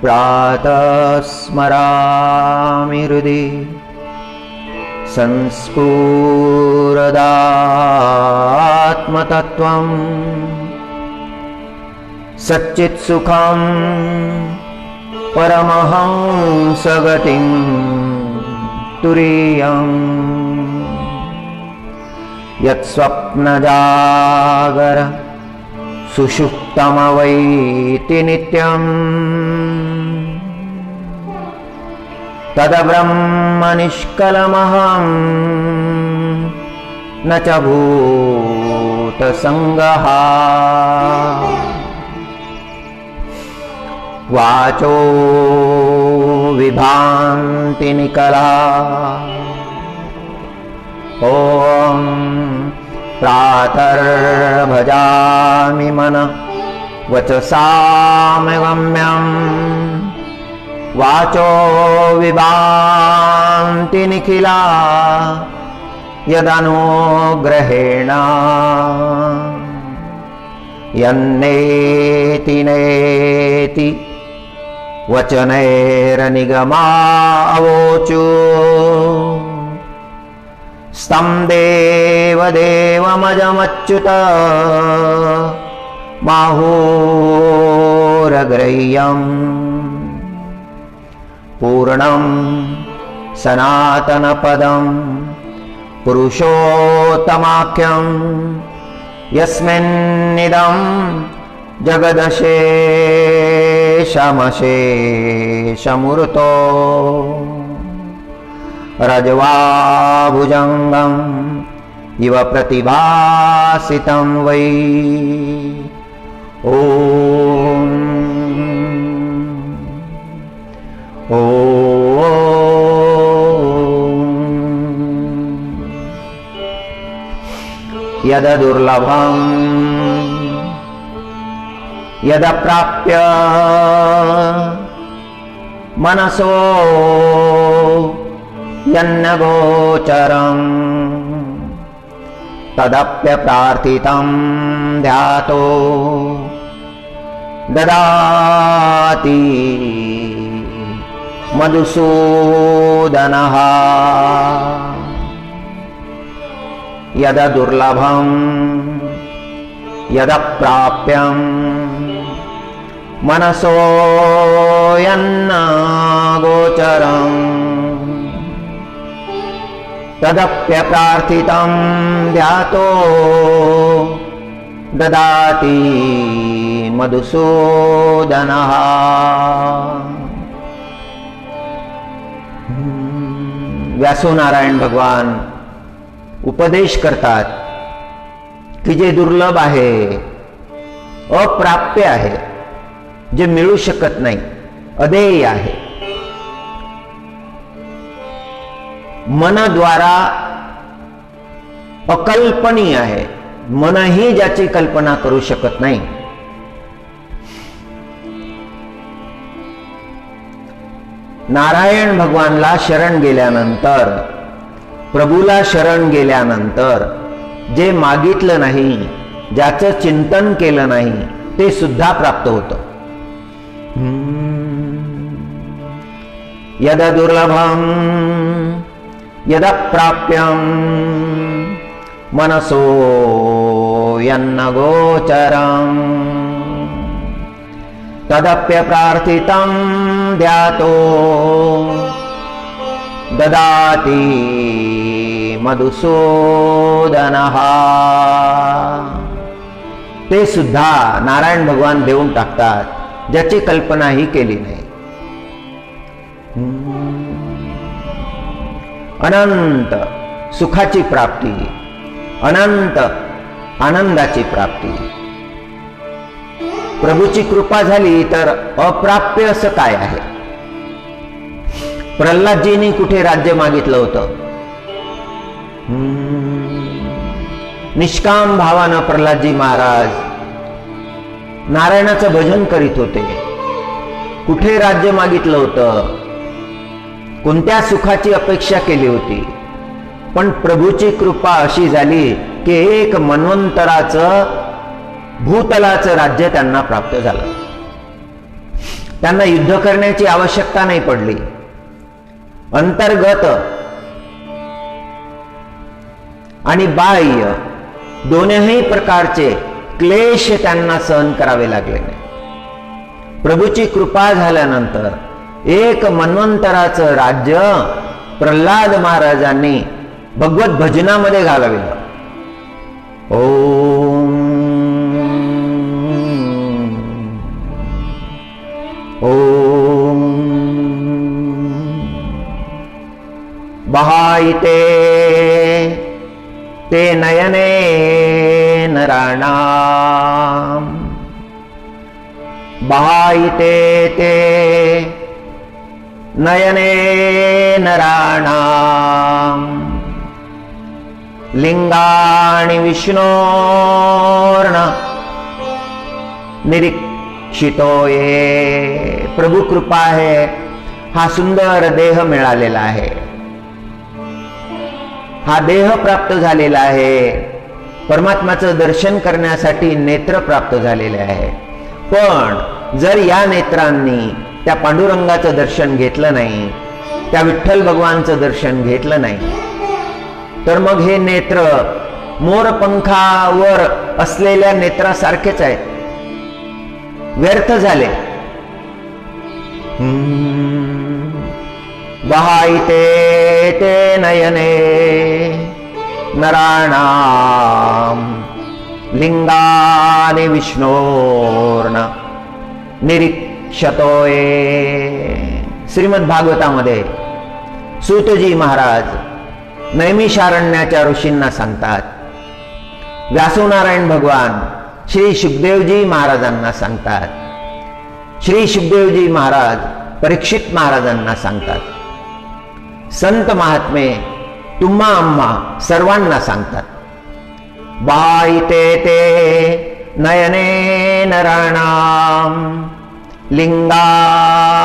प्रातः स्मरामि हृदि संस्फुरदात्मतत्त्वं सच्चित्सुखं परमहंसगतिं तुरीयम् यत्स्वप्नजागर सुषुप्तमवैति नित्यम् तद्ब्रह्म निष्कलमहं न च भूतसङ्गः वाचो विभान्ति निकला ॐ प्रातर्भजामि मनः वचसामि गम्यं वाचो विभान्ति निखिला यदनुग्रहेण यन्नेति नेति वचनैर्निगमावोचु स्तं देवदेवमजमच्युत माहोरग्रह्यम् पूर्णं सनातनपदं पुरुषोत्तमाख्यं यस्मिन्निदं जगदशेषमशेषमूर्तो रज्वाभुजङ्गम् इव प्रतिभासितं वै ॐ यदुर्लभं यदप्राप्य मनसो यन्नगोचरं तदप्यप्रार्थितं ध्यातो ददाति मधुसूदनः यदुर्लभं यदप्राप्यं मनसो यन्नगोचरं तदप्यप्रार्थितं ध्यातो ददाति मधुसूदनः। व्यासोनारायण भगवान उपदेश करतात की जे दुर्लभ आहे, अप्राप्य आहे, जे मिळू शकत नाही, अदेय आहे, मनाद्वारा अकल्पनीय आहे, मनही ज्याची कल्पना करू शकत नाही, नारायण भगवानला शरण गेल्यानंतर, प्रभूला शरण गेल्यानंतर जे मागितलं नाही, ज्याचं चिंतन केलं नाही, ते सुद्धा प्राप्त होतं। यद दुर्लभं यदप्राप्यं मनसो यन्नगोचरं तदप्यप्रार्थितं ध्यातो ददाति मधुसूदनः। ते सुद्धा नारायण भगवान देऊन टाकतात, ज्याची कल्पनाही केली नाही। अनंत सुखाची प्राप्ती, अनंत आनंदाची प्राप्ती। प्रभूची कृपा झाली तर अप्राप्य असं काय आहे? प्रल्हादजींनी कुठे राज्य मागितलं होतं? निष्काम भावानं प्रल्हादजी महाराज नारायणाचं भजन करीत होते। कुठे राज्य मागितलं होतं? कोणत्या सुखाची अपेक्षा केली होती? पण प्रभूची कृपा अशी झाली की एक मन्वंतराचं भूतलाचं राज्य त्यांना प्राप्त झालं। त्यांना युद्ध करण्याची आवश्यकता नाही पडली. अंतर्गत आणि बाह्य दोन्ही प्रकारचे क्लेश त्यांना सहन करावे लागले नाही. प्रभूची कृपा झाल्यानंतर एक मन्वंतराचं राज्य प्रल्हाद महाराजांनी भगवत भजनामध्ये घालविलं. ओम ओम बहायते ते नयने नराणाम, बहायते ते नयने नराणाम, लिंगाणि विष्णोर्न निरीक्षितो ये. प्रभू कृपा आहे, हा सुंदर देह मिळालेला आहे, हा देह प्राप्त झालेला आहे. परमात्म्याचं दर्शन करण्यासाठी नेत्र प्राप्त झालेले आहे. पण जर या नेत्रांनी त्या पांडुरंगाचं दर्शन घेतलं नाही, त्या विठ्ठल भगवानचं दर्शन घेतलं नाही, तर मग हे नेत्र मोरपंखावर असलेल्या नेत्रासारखेच आहेत, व्यर्थ झाले. बहायते ते नयने नराणाम, लिंगानि विष्णोर्न निरीक्षतोये. श्रीमद भागवतामध्ये सूतजी महाराज नैमिषारण्याच्या ऋषींना सांगतात, व्यासनारायण भगवान श्री शुकदेवजी महाराजांना सांगतात, श्री शुकदेवजी महाराज परीक्षित महाराजांना सांगतात, संत महात्मे तुम्हा आम्हा सर्वांना सांगतात. बायते ते नयने नराणाम, लिंगानि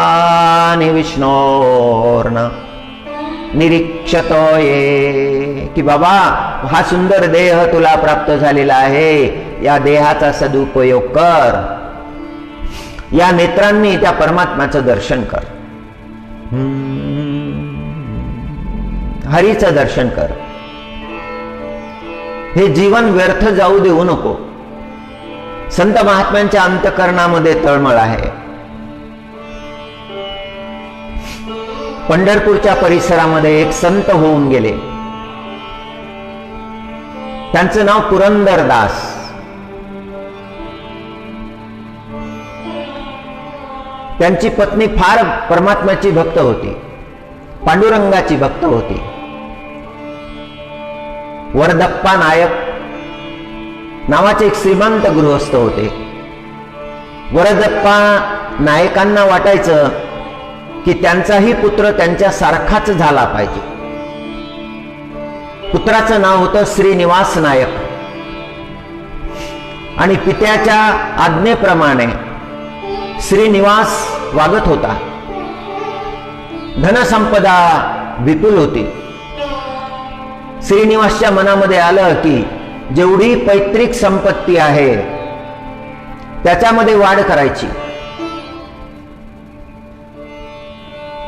विष्णोर्न निरीक्षतोये. की बाबा, हा सुंदर देह तुला प्राप्त झालेला आहे, या देहाचा सदुपयोग कर, या नेत्रांनी त्या परमात्म्याचं दर्शन कर, हरीचं दर्शन कर. हे जीवन व्यर्थ जाऊ देऊ नको. संत महात्म्यांच्या अंतःकरणामध्ये तळमळ आहे. पंढरपूरच्या परिसरामध्ये एक संत होऊन गेले, त्यांचं नाव पुरंदरदास. त्यांची पत्नी फार परमात्म्याची भक्त होती, पांडुरंगाची भक्त होती. वरदप्पा नायक नावाचे एक श्रीमंत गृहस्थ होते. वरदप्पा नायकांना वाटायचं की त्यांचाही पुत्र त्यांच्या सारखाच झाला पाहिजे. पुत्राचं नाव होतं श्रीनिवास नायक आणि पित्याच्या आज्ञेप्रमाणे श्रीनिवास वागत होता. धनसंपदा विपुल होती. श्रीनिवासच्या मनामध्ये आलं की जेवढी पैतृक संपत्ती आहे त्याच्यामध्ये वाढ करायची,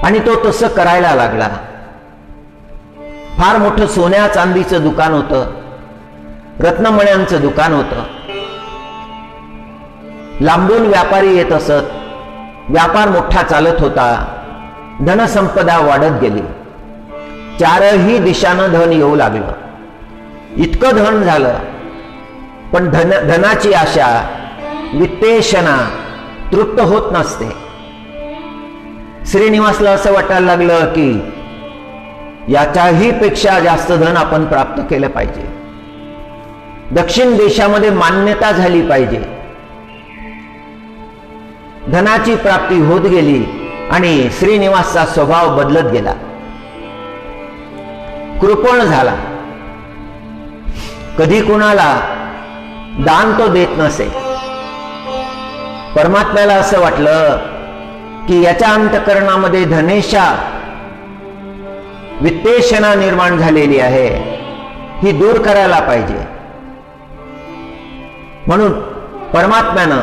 आणि तो तसं करायला लागला. फार मोठं सोन्या चांदीचं दुकान होतं, रत्नमण्यांचं दुकान होतं. लांबून व्यापारी येत असत, व्यापार मोठा चालत होता. धनसंपदा वाढत गेली. चारही दिशानं धन येऊ लागलं. इतकं धन झालं, पण धनाची आशा, वित्तेषणा तृप्त होत नसते. श्रीनिवासला असं वाटायला लागलं की याच्याही पेक्षा जास्त धन आपण प्राप्त केलं पाहिजे, दक्षिण देशामध्ये मान्यता झाली पाहिजे. धनाची प्राप्ती होत गेली आणि श्रीनिवासचा स्वभाव बदलत गेला, कृपण झाला. कधी कुणाला दान तो देत नसे. परमात्म्याला असं वाटलं की याच्या अंतःकरणामध्ये धनेशा, वित्तेषणा निर्माण झालेली आहे, ही दूर करायला पाहिजे. म्हणून परमात्म्यानं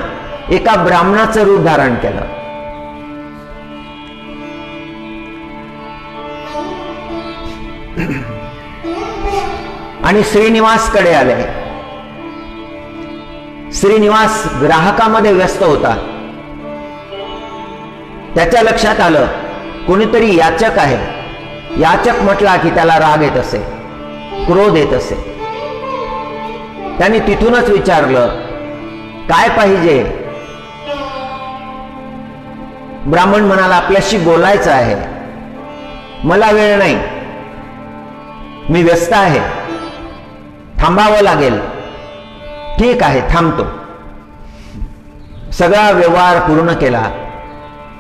एका ब्राह्मणाचं रूप धारण केलं. आणि श्रीनिवासकडे आले. श्रीनिवास ग्राहकामध्ये व्यस्त होता. त्याच्या लक्षात आलं कोणीतरी याचक आहे. याचक म्हटला की त्याला राग येत असे, क्रोध येत असे. त्यांनी तिथूनच विचारलं, काय पाहिजे? ब्राह्मण म्हणाला, आपल्याशी बोलायचं आहे, मला वेळ नाही, मी व्यस्त आहे, थांबावं लागेल. ठीक आहे, थांबतो. सगळा व्यवहार पूर्ण केला.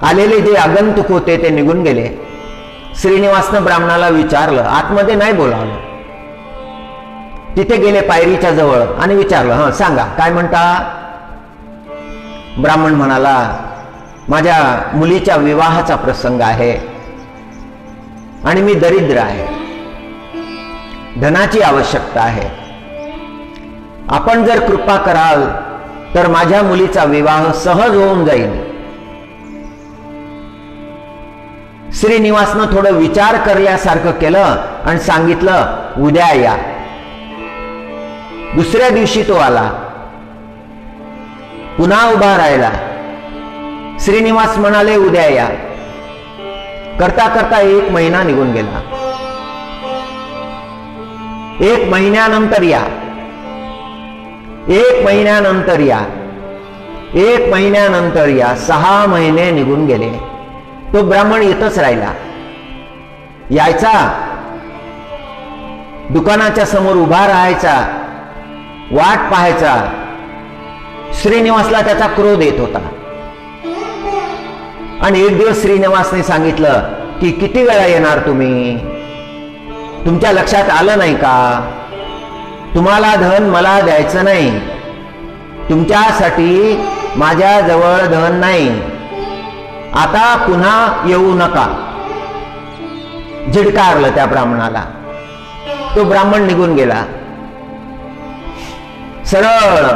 आलेले जे आगंतुक होते ते निघून गेले. श्रीनिवासनं ब्राह्मणाला विचारलं, आतमध्ये नाही बोलावलं. तिथे गेले पायरीच्या जवळ आणि विचारलं, हं सांगा काय म्हणता? ब्राह्मण म्हणाला, माझ्या मुलीच्या विवाहाचा प्रसंग आहे आणि मी दरिद्र आहे, धनाची आवश्यकता आहे. आपण जर कृपा कराल तर माझ्या मुलीचा विवाह सहज होऊन जाईल. श्रीनिवासनं थोडं विचार करल्यासारखं केलं आणि सांगितलं, उद्या या. दुसऱ्या दिवशी तो आला, पुन्हा उभा राहिला. श्रीनिवास म्हणाले, उद्या या. करता करता 1 महिना निघून गेला. 1 महिन्यानंतर या, 1 महिन्यानंतर या, 1 महिन्यानंतर या. 6 महिने निघून गेले. तो ब्राह्मण येतच राहिला. यायचा, दुकानाच्या समोर उभा राहायचा, वाट पाहायचा. श्रीनिवासला त्याचा क्रोध येत होता. आणि एक दिवस श्रीनिवासने सांगितलं की किती वेळा येणार तुम्ही? तुमच्या लक्षात आलं नाही का? तुम्हाला धन मला द्यायचं नाही, तुमच्यासाठी माझ्या जवळ धन नाही, आता पुन्हा येऊ नका. झिडकारलं त्या ब्राह्मणाला. तो ब्राह्मण निघून गेला. सरळ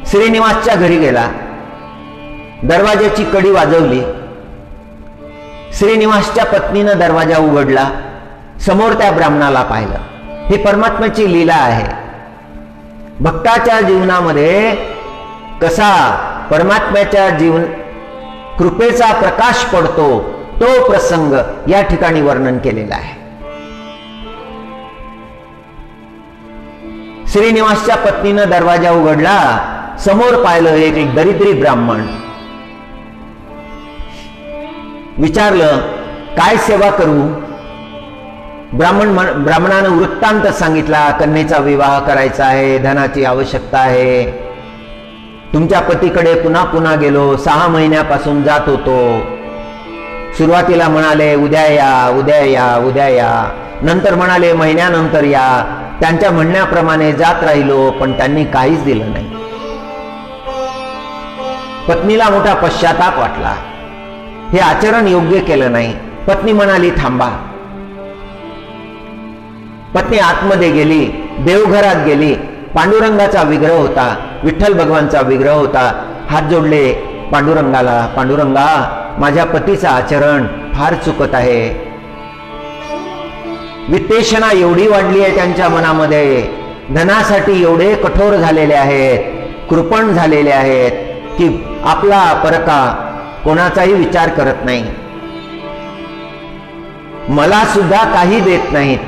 श्रीनिवासच्या घरी गेला. दरवाजाची कडी वाजवली. श्रीनिवासच्या पत्नीनं दरवाजा उघडला. समोर त्या ब्राह्मणाला पाहिलं. ही परमात्म्याची लीला आहे. भक्ताच्या जीवनामध्ये कसा परमात्म्याच्या कृपेचा प्रकाश पडतो तो प्रसंग या ठिकाणी वर्णन केलेला आहे. श्रीनिवासच्या पत्नीनं दरवाजा उघडला. समोर पाहिलं एक दरिद्री ब्राह्मण. विचारलं, काय सेवा करू? ब्राह्मणानं वृत्तांत सांगितला, कन्येचा विवाह करायचा आहे, धनाची आवश्यकता आहे, तुमच्या पतीकडे पुन्हा पुन्हा गेलो, 6 महिन्यापासून जात होतो. सुरुवातीला म्हणाले उद्या या, उद्या या, उद्या या. नंतर म्हणाले महिन्यानंतर या. त्यांच्या म्हणण्याप्रमाणे जात राहिलो, पण त्यांनी काहीच दिलं नाही. पत्नीला मोठा पश्चाताप वाटला. हे आचरण योग्य केलं नाही. पत्नी म्हणाली, थांबा. पत्नी आतमध्ये गेली, देवघरात गेली. पांडुरंगाचा विग्रह होता, विठ्ठल भगवानचा विग्रह होता. हात जोडले पांडुरंगाला, पांडुरंगा, माझ्या पतीचं आचरण फार चुकत आहे. वित्तेषणा एवढी वाढली आहे त्यांच्या मनामध्ये, धनासाठी एवढे कठोर झालेले आहेत, कृपण झालेले आहेत की आपला परका कोणाचाही विचार करत नाही. मला सुद्धा काही देत नाहीत.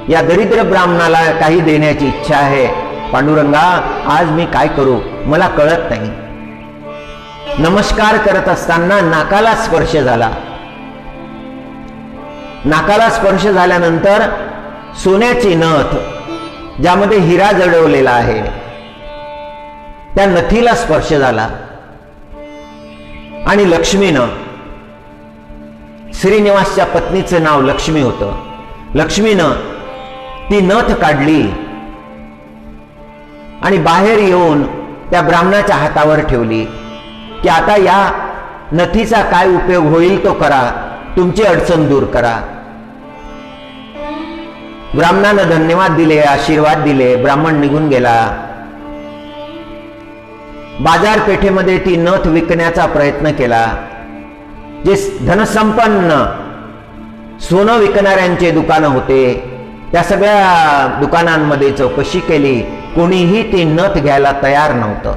या दरिद्र ब्राह्मणाला काही देण्याची इच्छा आहे. पांडुरंगा, आज मी काय करू मला कळत नाही. नमस्कार करत असताना नाकाला स्पर्श झाला. नाकाला स्पर्श झाल्यानंतर सोन्याची नथ ज्यामध्ये हिरा जडवलेला आहे त्या नथीला स्पर्श झाला. आणि लक्ष्मीनं, श्रीनिवासच्या पत्नीचं नाव लक्ष्मी होतं, लक्ष्मीनं ती नथ काढली आणि बाहेर येऊन त्या ब्राह्मणाच्या हातावर ठेवली की आता या नथीचा काय उपयोग होईल तो करा, तुमची अडचण दूर करा. ब्राह्मणानं धन्यवाद दिले, आशीर्वाद दिले. ब्राह्मण निघून गेला. बाजारपेठेमध्ये ती नथ विकण्याचा प्रयत्न केला. जे धनसंपन्न सोनं विकणाऱ्यांचे दुकानं होते त्या सगळ्या दुकानांमध्ये चौकशी केली, कोणीही ती नथ घ्यायला तयार नव्हतं.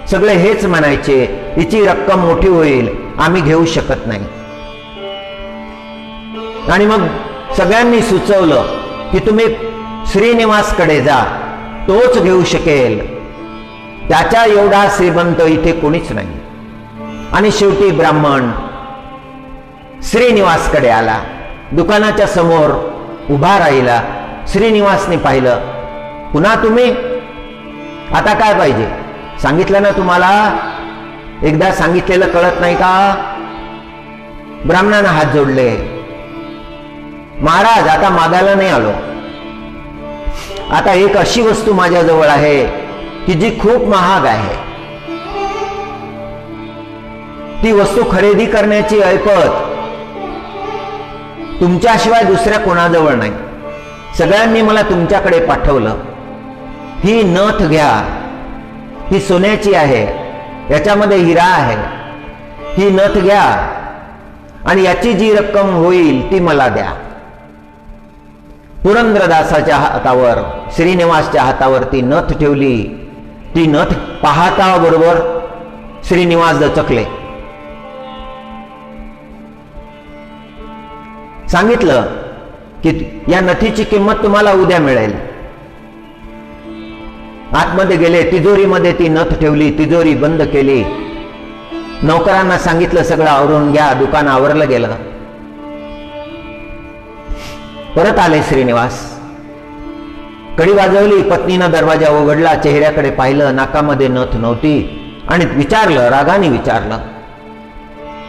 सगळे हेच म्हणायचे, हिची रक्कम मोठी होईल, आम्ही घेऊ शकत नाही. आणि मग सगळ्यांनी सुचवलं की तुम्ही श्रीनिवासकडे जा, तोच घेऊ शकेल, त्याच्या एवढा श्रीमंत इथे कोणीच नाही. आणि शेवटी ब्राह्मण श्रीनिवासकडे आला, दुकानाच्या समोर उभा राहिला. श्रीनिवासने पाहिलं, पुन्हा तुम्ही, आता काय पाहिजे? सांगितलं ना तुम्हाला, एकदा सांगितलेलं कळत नाही का? ब्राह्मणानं हात जोडले, महाराज आता मागायला नाही आलो, आता एक अशी वस्तू माझ्याजवळ आहे की जी खूप महाग आहे, ती वस्तू खरेदी करण्याची ऐपत तुमच्याशिवाय दुसऱ्या कोणाजवळ नाही. सगळ्यांनी मला तुमच्याकडे पाठवलं. ही नथ घ्या, ही सोन्याची आहे, याच्यामध्ये हिरा आहे. ही नथ घ्या आणि याची जी रक्कम होईल ती मला द्या. पुरंदरदासाच्या हातावर, श्रीनिवासच्या हातावर ती नथ ठेवली. ती नथ पाहता बरोबर श्रीनिवास दचकले. सांगितलं की या नथीची किंमत तुम्हाला उद्या मिळेल. आतमध्ये गेले, तिजोरीमध्ये ती नथ ठेवली, तिजोरी बंद केली. नौकरांना सांगितलं सगळं आवरून घ्या, दुकान आवरलं गेलं. परत आले श्रीनिवास, कडी वाजवली, पत्नीनं दरवाजा उघडला, चेहऱ्याकडे पाहिलं, नाकामध्ये नथ नव्हती आणि विचारलं, रागाने विचारलं,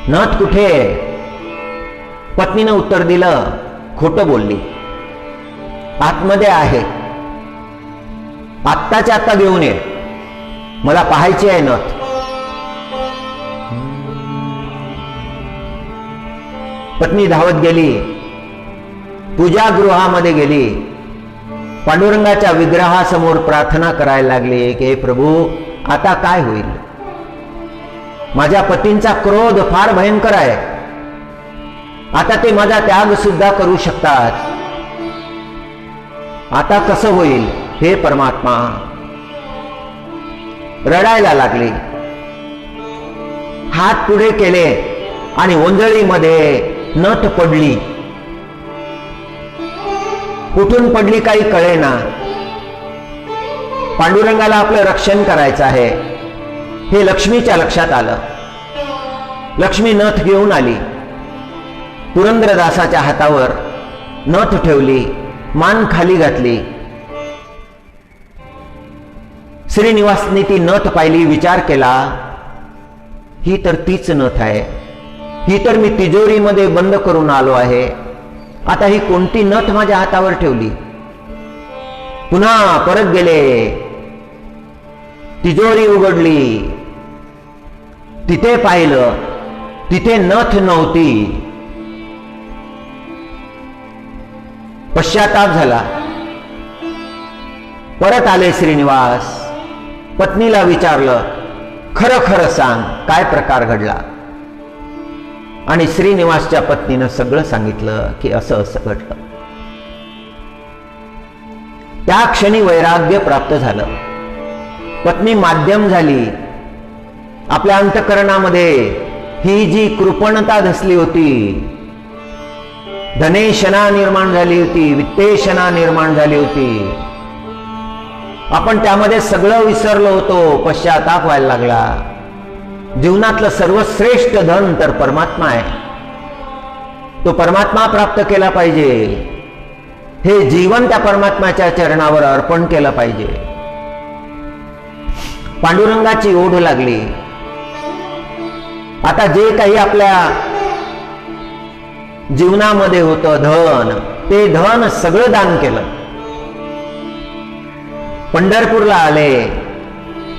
नथ कुठे? पत्नीनं उत्तर दिलं, खोटं बोलली, आतमध्ये आहे, आत्ताच्या आत्ता घेऊन ये, मला पाहायची आहे नथ. पत्नी धावत गेली, पूजागृहामध्ये गेली, पांडुरंगाच्या विग्रहासमोर प्रार्थना करायला लागली की हे प्रभू, आता काय होईल? माझ्या पतींचा क्रोध फार भयंकर आहे, आता ते माझा त्याग सुद्धा करू शकतात, आता कसं होईल हे परमात्मा? रडायला लागली. हात पुढे केले आणि ओंजळीमध्ये नथ पडली. कुठून पडली काही कळेना. पांडुरंगाला आपलं रक्षण करायचं आहे हे लक्ष्मीच्या लक्षात आलं. लक्ष्मी नथ घेऊन आली, पुरंदरदासाच्या हातावर नथ ठेवली, मान खाली घातली. श्रीनिवासने ती नथ पाहिली, विचार केला, ही तर तीच नथ आहे, ही तर मी तिजोरीमध्ये बंद करून आलो आहे, आता ही कोणती नथ माझ्या हातावर ठेवली? पुन्हा परत गेले, तिजोरी उघडली, तिथे पाहिलं, तिथे नथ नव्हती. पश्चाताप झाला. परत आले श्रीनिवास, पत्नीला विचारलं, खरं खरं सांग काय प्रकार घडला? आणि श्रीनिवासच्या पत्नीनं सगळं सांगितलं की असं असं घडलं. त्या क्षणी वैराग्य प्राप्त झालं. पत्नी माध्यम झाली. आपल्या अंतःकरणामध्ये ही जी कृपणता धसली होती, धनेशना निर्माण झाली होती, वित्तेशना निर्माण झाली होती, आपण त्यामध्ये सगळं विसरलो होतो. पश्चाताप व्हायला लागला. जीवनातलं सर्वश्रेष्ठ धन तर परमात्मा आहे, तो परमात्मा प्राप्त केला पाहिजे. हे जीवन त्या परमात्म्याच्या चरणावर अर्पण केलं पाहिजे. पांडुरंगाची ओढ लागली. आता जे काही आपल्या जीवनामध्ये होतं धन, ते धन सगळं दान केलं. पंढरपूरला आले,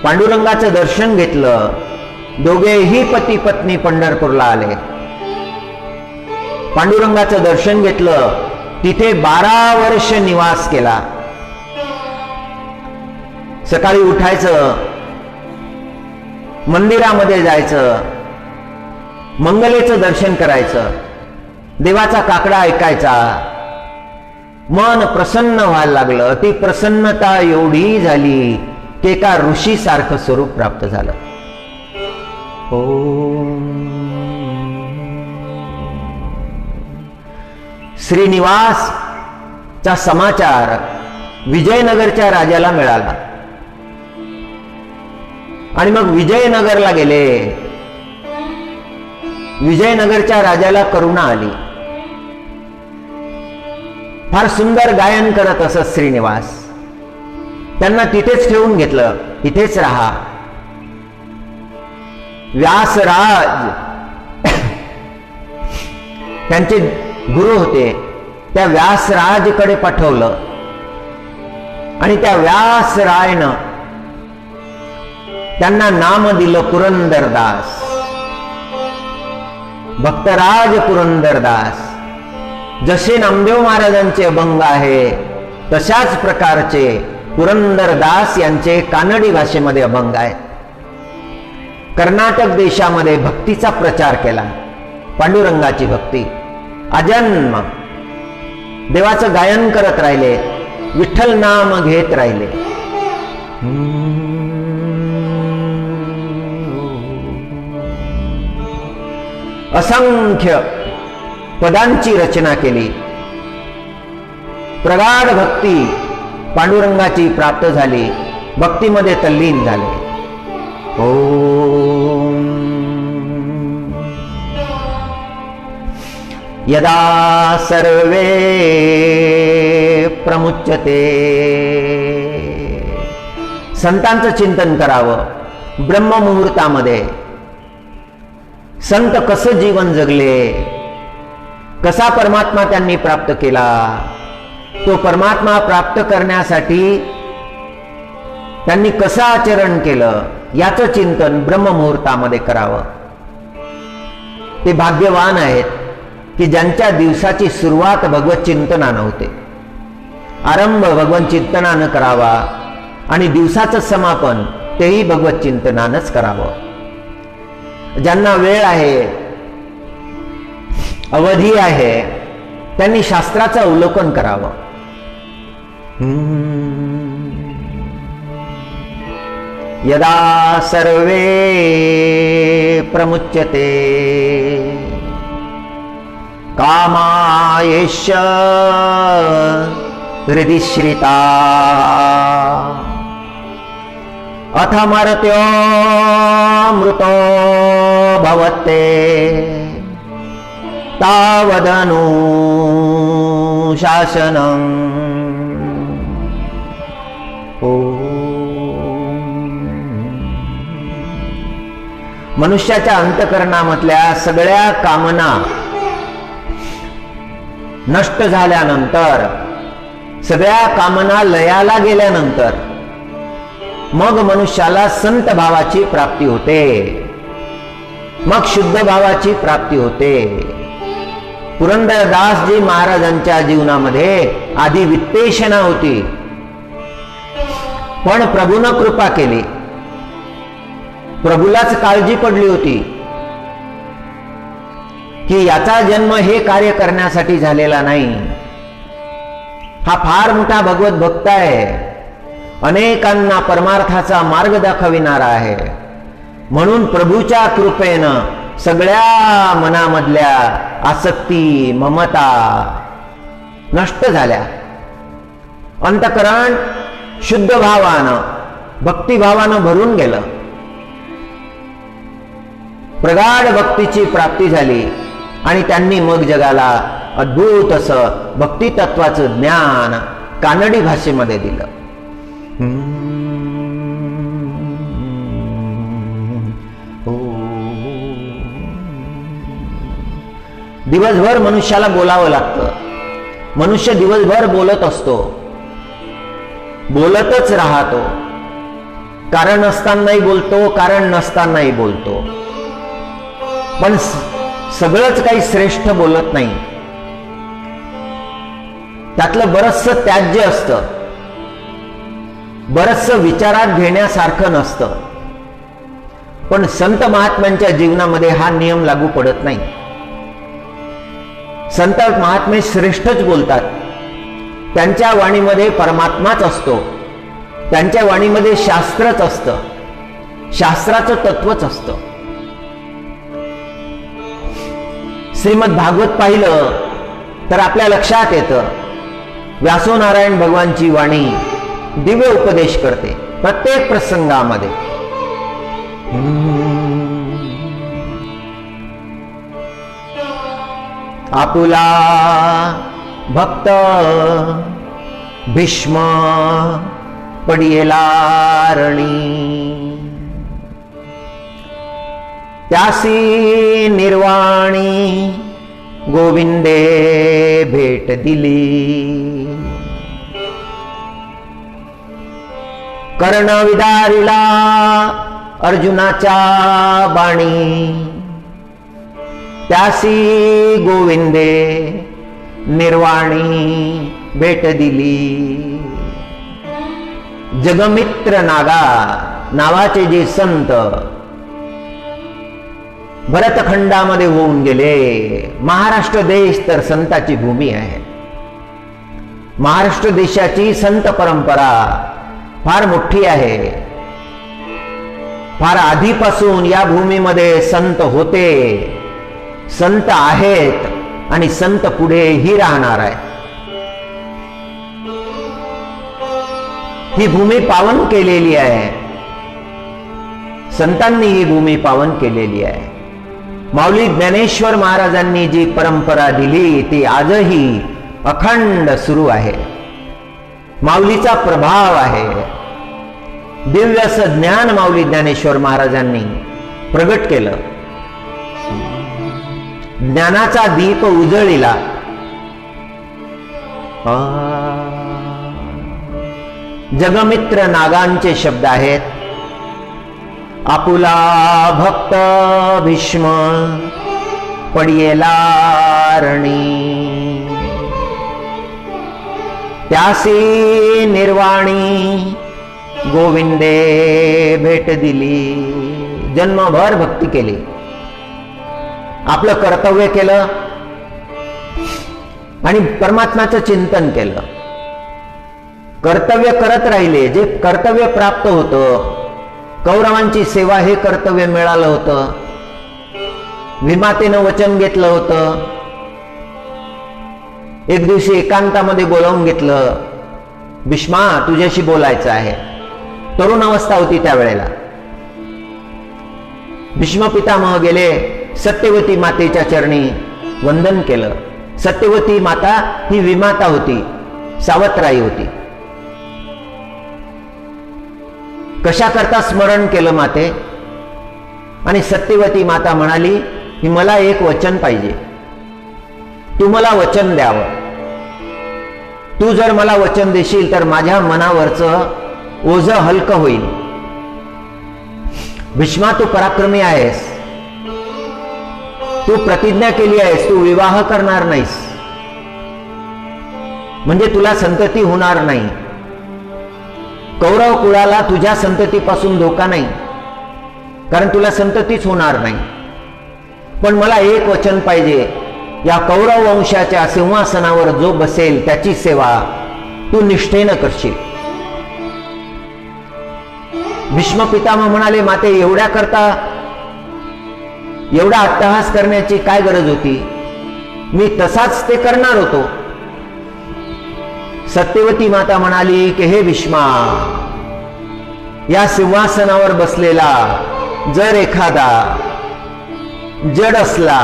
पांडुरंगाचं दर्शन घेतलं. दोघेही पती पत्नी पंढरपूरला आले, पांडुरंगाचं दर्शन घेतलं. तिथे 12 वर्ष निवास केला. सकाळी उठायचं, मंदिरामध्ये जायचं, मंगलेचं दर्शन करायचं, देवाचा काकडा ऐकायचा, मन प्रसन्न व्हायला लागलं. ती प्रसन्नता एवढी झाली की एका ऋषी सारखं स्वरूप प्राप्त झालं. श्रीनिवासचा समाचार विजयनगरच्या राजाला मिळाला आणि मग विजयनगरला गेले. विजयनगरच्या राजाला करुणा आली. फार सुंदर गायन करत असत श्रीनिवास. त्यांना तिथेच ठेवून घेतलं. इथेच राहा. व्यासराज त्यांचे गुरु होते. त्या व्यासराजकडे पाठवलं आणि त्या व्यासरायनं त्यांना नाम दिलं पुरंदरदास. भक्तराज पुरंदरदास. जसे नामदेव महाराजांचे अभंग आहे तशाच प्रकारचे पुरंदरदास यांचे कानडी भाषेमध्ये अभंग आहेत. कर्नाटक देशामध्ये भक्तीचा प्रचार केला. पांडुरंगाची भक्ती. अजन्म देवाचं गायन करत राहिले. विठ्ठल नाम घेत राहिले. असंख्य पदांची रचना केली. प्रगाढ भक्ती पांडुरंगाची प्राप्त झाली. भक्तीमध्ये तल्लीन झाले. ओम यदा सर्वे प्रमुच्यते. संतांचं चिंतन करावं. ब्रह्ममुहूर्तामध्ये संत कसं जीवन जगले, कसा परमात्मा त्यांनी प्राप्त केला, तो परमात्मा प्राप्त करण्यासाठी त्यांनी कसं आचरण केलं याचं चिंतन ब्रह्ममुहूर्तामध्ये करावं. ते भाग्यवान आहेत की ज्यांच्या दिवसाची सुरुवात भगवत चिंतनानं होते. आरंभ भगवत चिंतनानं करावा आणि दिवसाचं समापन तेही भगवत चिंतनानंच करावं. ज्यांना वेळ आहे, अवधी आहे, त्यांनी शास्त्राचं अवलोकन करावं. यदा सर्वे प्रमुच्यते कामायेष हृदि श्रिता अथ मर्त्यो मृतो भवते तावदनु शासनं. मनुष्याच्या अंतकरणामधल्या सगळ्या कामना नष्ट झाल्यानंतर, सगळ्या कामना लयाला गेल्यानंतर मग मनुष्याला संत भावाची प्राप्ती होते. मग शुद्ध भावाची प्राप्ती होते. पुरंदरदासजी महाराजांच्या जीवनामध्ये आधी वित्तेषणा होती, पण प्रभूनं कृपा केली. प्रभूलाच काळजी पडली होती की याचा जन्म हे कार्य करण्यासाठी झालेला नाही. हा फार मोठा भगवत भक्त आहे, अनेकांना परमार्थाचा मार्ग दाखविणारा आहे. म्हणून प्रभूच्या कृपेनं सगळ्या मनामधल्या आसक्ती, ममता नष्ट झाल्या. अंतकरण शुद्ध भावानं, भक्तिभावानं भरून गेलं. प्रगाढ भक्तीची प्राप्ती झाली आणि त्यांनी मग जगाला अद्भुत असं भक्ती तत्वाचं ज्ञान कानडी भाषेमध्ये दिलं. दिवसभर मनुष्याला बोलावं लागतं. मनुष्य दिवसभर बोलत असतो, बोलतच राहतो. कारण असतानाही बोलतो, कारण नसतानाही बोलतो. पण सगळंच काही श्रेष्ठ बोलत नाही. त्यातलं बरचसं त्याज्य असतं, बरचसं विचारात घेण्यासारखं नसतं. पण संत महात्म्यांच्या जीवनामध्ये हा नियम लागू पडत नाही. संत महात्मे श्रेष्ठच बोलतात, त्यांच्या वाणीमध्ये परमात्माच असतो, त्यांच्या वाणीमध्ये शास्त्रच असतं, शास्त्राचं तत्वच असतं. श्रीमद भागवत पाहिलं तर आपल्या लक्षात येतं व्यासोनारायण भगवानची वाणी दिव्य उपदेश करते प्रत्येक प्रसंगामध्ये. आपुला भक्त भीष्म पडियेला रणी, त्यासी निर्वाणी गोविंदे भेट दिली. कर्ण विदारिला अर्जुनाच्या बाणी, त्यासी गोविंदे निर्वाणी भेट दिली. जगमित्र नागा नावाचे जे संत भरतखंडामध्ये होऊन गेले. महाराष्ट्र देश तर संताची भूमी आहे. महाराष्ट्र देशाची संत परंपरा फार मोठी आहे. फार आधीपासून या भूमीमध्ये संत होते, संत आहेत आणि संत पुढेही राहणार आहे. ही भूमी पावन केलेली आहे, संतांनी ही भूमी पावन केलेली आहे. माऊली ज्ञानेश्वर महाराजांनी जी परंपरा दिली ती आजही अखंड सुरू आहे. माऊलीचा प्रभाव आहे. दिव्य असं ज्ञान माऊली ज्ञानेश्वर महाराजांनी प्रगट केलं. ज्ञानाचा दीप उजळिला. जगमित्र नागांचे शब्द आहेत. आपुला भक्त भीष्म पडियेला रणी, त्यासी निर्वाणी गोविंदे भेट दिली. जन्मभर भक्ती केली, आपलं कर्तव्य केलं आणि परमात्म्याचं चिंतन केलं. कर्तव्य करत राहिले. जे कर्तव्य प्राप्त होतं, कौरवांची सेवा हे कर्तव्य मिळालं होतं. विमातेनं वचन घेतलं होतं. एक दिवशी एकांतामध्ये बोलावून घेतलं, भीष्मा तुझ्याशी बोलायचं आहे. तरुण अवस्था होती त्यावेळेला. भीष्म पितामह गेले, सत्यवती मातेच्या चरणी वंदन केलं. सत्यवती माता ही विमाता होती, सावत्राई होती. कशा करता स्मरण केलं माते? आणि सत्यवती माता म्हणाली की मला एक वचन पाहिजे, तू मला वचन द्यावं. तू जर मला वचन देशील तर माझ्या मनावरचं ओझं हलकं होईल. भीष्मा तू पराक्रमी आहेस, तू प्रतिज्ञा केली आहेस, तू विवाह करणार नाहीस, म्हणजे तुला संतती होणार नाही. कौरव कुळाला तुझ्या संततीपासून धोका नाही, कारण तुला संततीच होणार नाही. पण मला एक वचन पाहिजे, या कौरव वंशाच्या सिंहासनावर जो बसेल त्याची सेवा तू निष्ठेनं करशील. भीष्म पितामह म्हणाले, माते एवढ्या करता एवढा अट्टहास करण्याची काय गरज होती? मी तसाच ते करणार होतो. सत्यवती माता म्हणाली की हे भीष्मा, या सिंहासनावर बसलेला जर एखादा जड असला,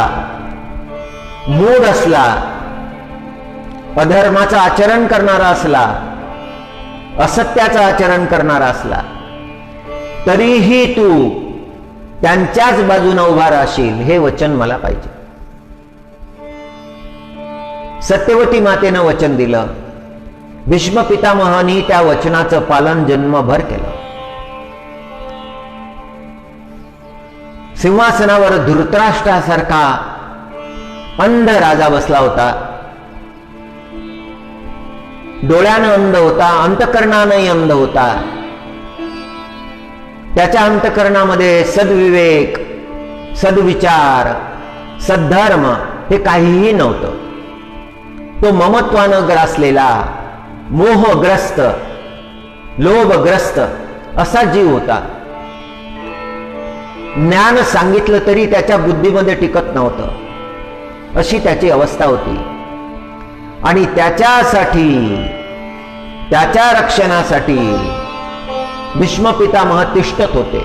मूढ असला, अधर्माचं आचरण करणारा असला, असत्याचं आचरण करणारा असला, तरीही तू त्यांच्याच बाजूने उभा राहशील, हे वचन मला पाहिजे. सत्यवती मातेनं वचन दिलं. भीष्म पितामहांनी त्या वचनाचं पालन जन्मभर केलं. सिंहासनावर धृतराष्ट्रासारखा अंध राजा बसला होता. डोळ्यानं अंध होता, अंतकरणानंही अंध होता. त्याच्या अंतकरणामध्ये सद्विवेक, सद्विचार, सद्धर्म हे काहीही नव्हतं. तो ममत्वानं ग्रासलेला, मोहग्रस्त, लोभग्रस्त असा जीव होता. ज्ञान सांगितलं तरी त्याच्या बुद्धीमध्ये टिकत नव्हतं, अशी त्याची अवस्था होती. आणि त्याच्यासाठी, त्याच्या रक्षणासाठी भीष्म पितामह तिष्ठत होते.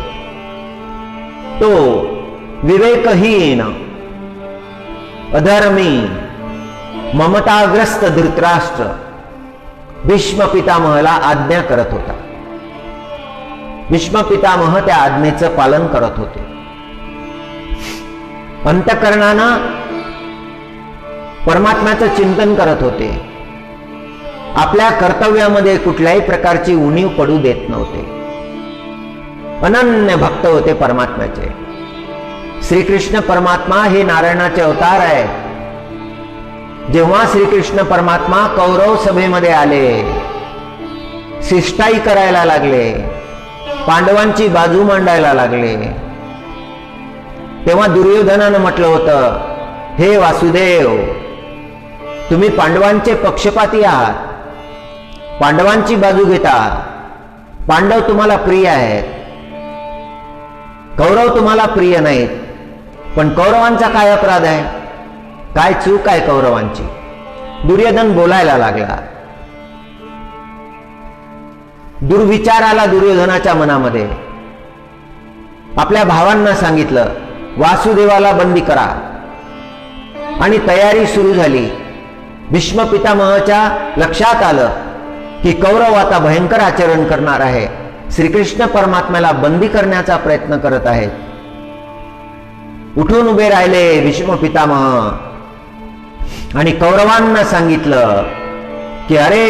तो विवेकहीन, अधर्मी, ममताग्रस्त धृतराष्ट्र भीष्म पितामहाला आज्ञा करत होता. भीष्म पितामह त्या आज्ञेचं पालन करत होते. अंतःकरणानं परमात्म्याचं चिंतन करत होते. आपल्या कर्तव्यामध्ये कुठल्याही प्रकारची उणीव पडू देत नव्हते. अनन्य भक्त होते परमात्म्याचे. श्रीकृष्ण परमात्मा हे नारायणाचे अवतार आहे. जेव्हा श्रीकृष्ण परमात्मा कौरव सभेमध्ये आले, शिष्टाई करायला लागले, पांडवांची बाजू मांडायला लागले, तेव्हा दुर्योधनानं म्हटलं होतं, हे वासुदेव, तुम्ही पांडवांचे पक्षपाती आहात, पांडवांची बाजू घेता. पांडव तुम्हाला प्रिय आहेत, कौरव तुम्हाला प्रिय नाहीत. पण कौरवांचा काय अपराध आहे, काय चूक आहे कौरवांची? दुर्योधन बोलायला लागला. दुर्विचार आला दुर्योधनाच्या मनामध्ये. आपल्या भावांना सांगितलं, वासुदेवाला बंदी करा. आणि तयारी सुरू झाली. भीष्म पितामहाच्या लक्षात आलं की कौरव आता भयंकर आचरण करणार आहे, श्रीकृष्ण परमात्म्याला बंदी करण्याचा प्रयत्न करत आहेत. उठून उभे राहिले भीष्म पितामह आणि कौरवांना सांगितलं की अरे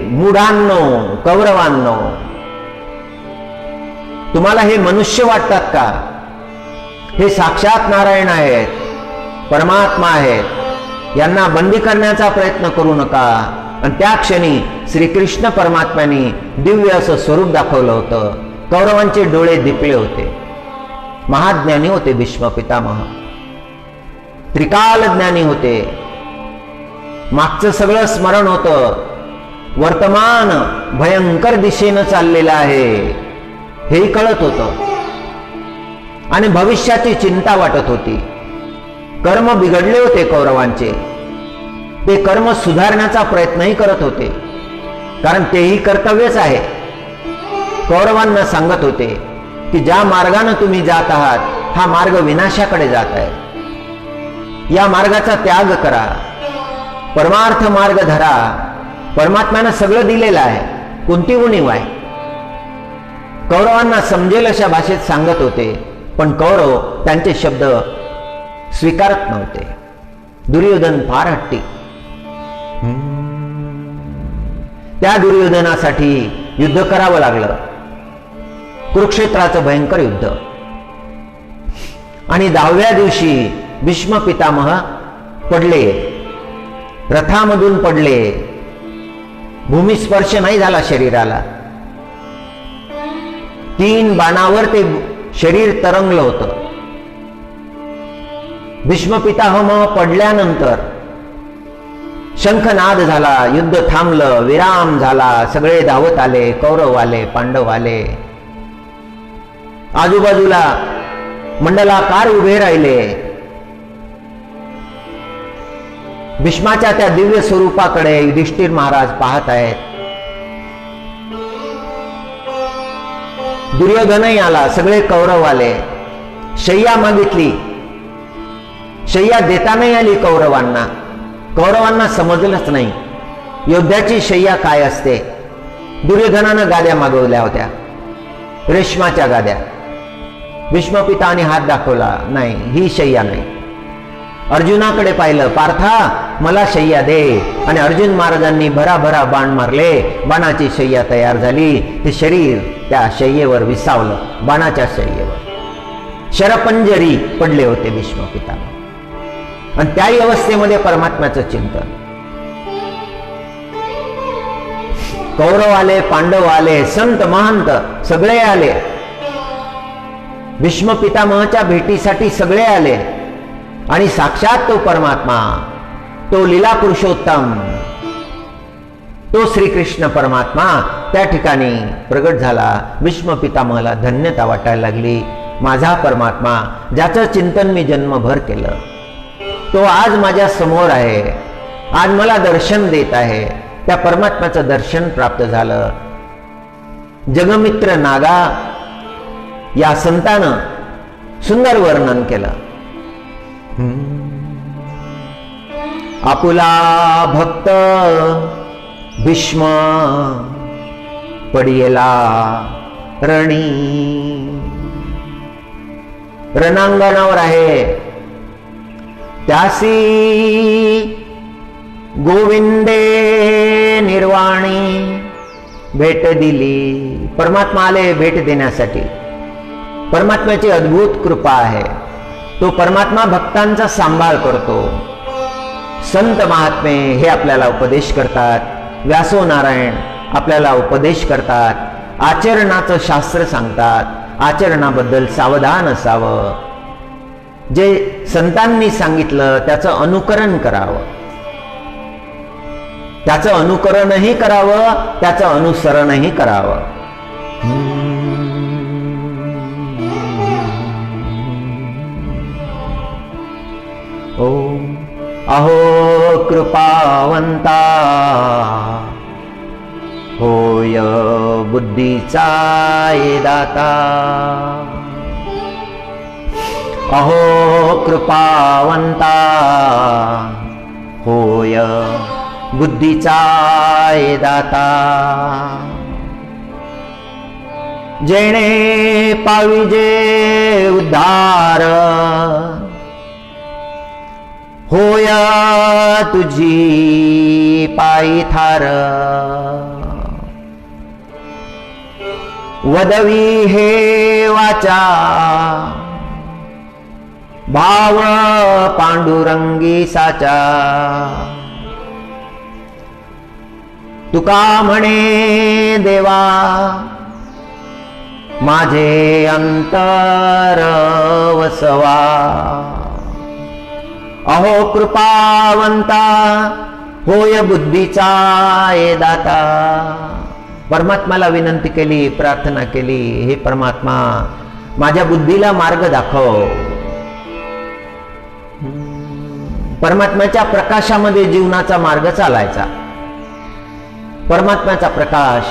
मूढांनो, कौरवांनो, तुम्हाला हे मनुष्य वाटतात का? हे साक्षात नारायण आहेत, परमात्मा आहेत. यांना बंदी करण्याचा प्रयत्न करू नका. आणि त्या क्षणी श्रीकृष्ण परमात्म्याने दिव्य असं स्वरूप दाखवलं होतं. कौरवांचे डोळे दिपले होते. महाज्ञानी होते भीष्म पितामह, त्रिकाल ज्ञानी होते. मागचं सगळं स्मरण होतं. वर्तमान भयंकर दिशेनं चाललेलं आहे हेही कळत होतं. आणि भविष्याची चिंता वाटत होती. कर्म बिघडले होते कौरवांचे. ते कर्म सुधारण्याचा प्रयत्नही करत होते, कारण तेही कर्तव्यच आहे. कौरवांना सांगत होते की ज्या मार्गाने तुम्ही जात आहात हा मार्ग विनाशाकडे जात आहे. या मार्गाचा त्याग करा, परमार्थ मार्ग धरा. परमात्म्यानं सगळं दिलेलं आहे, कोणती उणीव आहे? कौरवांना समजेल अशा भाषेत सांगत होते. पण कौरव त्यांचे शब्द स्वीकारत नव्हते. दुर्योधन फार हट्टी. त्या दुर्योधनासाठी युद्ध करावं लागलं, कुरुक्षेत्राचं भयंकर युद्ध. आणि 10व्या दिवशी भीष्म पितामह पडले, रथामधून पडले. भूमिस्पर्श नाही झाला शरीराला. 3 बाणावर ते शरीर तरंगलं होतं. भीष्म पितामह पडल्यानंतर शंखनाद झाला, युद्ध थांबलं, विराम झाला. सगळे धावत आले, कौरव आले, पांडव आले. आजूबाजूला मंडलाकार उभे राहिले. भीष्माच्या त्या दिव्य स्वरूपाकडे युधिष्ठिर महाराज पाहत आहेत. दुर्योधनही आला, सगळे कौरव आले. शय्या मागितली, शय्या देता नाही आली कौरवांना. कौरवांना समजलंच नाही योद्ध्याची शय्या काय असते. दुर्योधनानं गाद्या मागवल्या होत्या, रेशमाच्या गाद्या. भीष्म पिताने हात दाखवला, नाही ही शय्या नाही. अर्जुनाकडे पाहिलं, पार्था मला शय्या दे. आणि अर्जुन महाराजांनी भराभरा बाण मारले. बाणाची शय्या तयार झाली. ते शरीर त्या शय्येवर विसावलं, बाणाच्या शय्येवर शरपंजरी पडले होते भीष्म पितामह. आणि त्याही अवस्थेमध्ये परमात्म्याचं चिंतन. कौरव आले, पांडव आले, संत महंत सगळे आले. भीष्म पितामहाच्या भेटीसाठी सगळे आले. आणि साक्षात तो परमात्मा, तो लीला पुरुषोत्तम, तो श्रीकृष्ण परमात्मा त्या ठिकाणी प्रगट झाला. भीष्म पितामहाला धन्यता वाटायला लागली. माझा परमात्मा ज्याचं चिंतन मी जन्मभर केलं तो आज माझ्या समोर आहे, आज मला दर्शन देत आहे. त्या परमात्म्याचं दर्शन प्राप्त झालं. जगमित्र नागा या संतानं सुंदर वर्णन केलं. आपुला भक्त भीष्म पडियला रणी. रणांगणावर आहे त्यासी गोविंदे निर्वाणी भेट दिली. परमात्मा आले भेट देण्यासाठी. परमात्म्याची अद्भुत कृपा आहे. तो परमात्मा भक्तांचा सांभाळ करतो. संत महात्मे हे आपल्याला उपदेश करतात. व्यासो नारायण आपल्याला उपदेश करतात. आचरणाचं शास्त्र सांगतात. आचरणाबद्दल सावधान असावं. जे संतांनी सांगितलं त्याचं अनुकरण करावं. त्याचं अनुकरणही करावं, त्याचं अनुसरणही करावं. ओम अहो कृपावंता होय बुद्धीचा दाता. अहो कृपावंता होय बुद्धीचा दाता. जेणे पाविजे उद्धार होय तुझी पायी थार. वदवी हे वाचा भाव पांडुरंगी साचा. तुका म्हणे देवा माझे अंतर वसवा. अहो कृपावंता होय बुद्धीचा दाता. परमात्म्याला विनंती केली, प्रार्थना केली, हे परमात्मा माझ्या बुद्धीला मार्ग दाखव. परमात्म्याच्या प्रकाशामध्ये जीवनाचा मार्ग चालायचा. परमात्म्याचा प्रकाश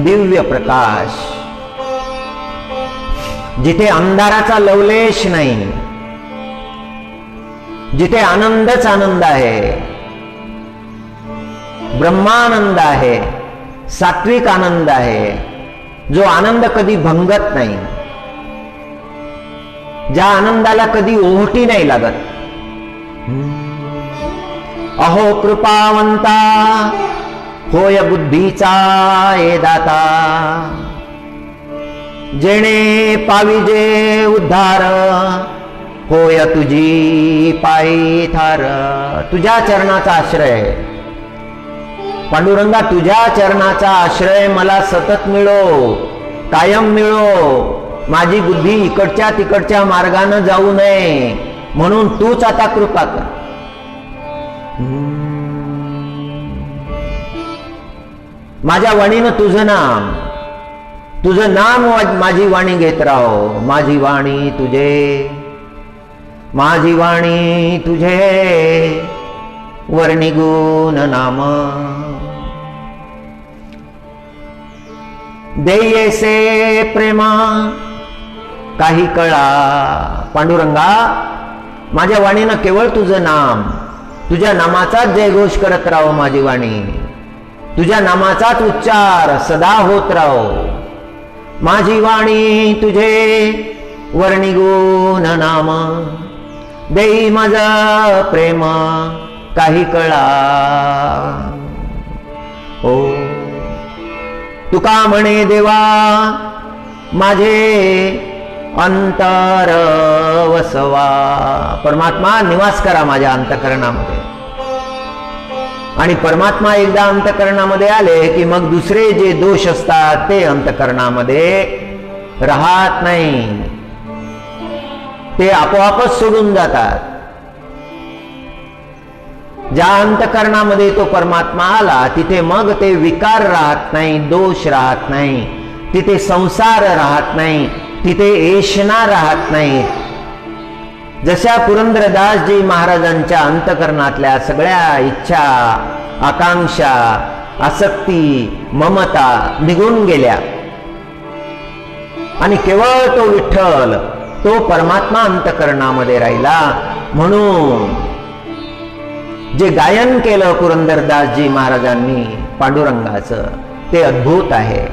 दिव्य प्रकाश, जिथे अंधाराचा लवलेश नाही, जिथे आनंदच आनंद आहे, ब्रह्मानंद आहे, सात्विक आनंद आहे, जो आनंद कधी भंगत नाही, ज्या आनंदाला कधी ओहटी नाही लागत. अहो कृपावंता होय बुद्धीचा दाता. जेणे पाविजे उद्धार होय तुझी पायी थार. तुझ्या चरणाचा आश्रय पांडुरंगा, तुझ्या चरणाचा आश्रय मला सतत मिळो, कायम मिळो. माझी बुद्धी इकडच्या तिकडच्या मार्गाने जाऊ नये म्हणून तूच आता कृपा कर. माझ्या वाणीनं तुझं नाम माझी वाणी घेत राहो. माझी वाणी तुझे, माझी वाणी तुझे वर्णी गुण नाम. देयेसे प्रेमा काही कळा. पांडुरंगा, माझ्या वाणीनं केवळ तुझं नाम, तुझ्या नामाचाच जयघोष करत राहो. माझी वाणी तुझ्या नामाचाच उच्चार सदा होत राहो. माझी वाणी तुझे वर्णी गुण नाम. देई माझा प्रेम काही कळा. ओ तुका म्हणे देवा माझे अंतर वसवा. परमात्मा निवास करा माझ्या अंतःकरणामध्ये. आणि परमात्मा एकदा अंतःकरणामध्ये आले की मग दुसरे जे दोष असतात ते अंतःकरणामध्ये राहत नाही, ते आपोआपच सोडून जातात. ज्या अंतकरणामध्ये तो परमात्मा आला तिथे मग ते विकार राहत नाही, दोष राहत नाही, तिथे संसार राहत नाही, तिथे ऐशना राहत नाही. जशा पुरंदरदासजी महाराजांच्या अंतकरणातल्या सगळ्या इच्छा, आकांक्षा, आसक्ती, ममता निघून गेल्या आणि केवळ तो विठ्ठल, तो परमात्मा अंतकरणामध्ये राहिला. म्हणून जे गायन केलं पुरंदरदासजी महाराजांनी पांडुरंगाचं ते अद्भुत आहे.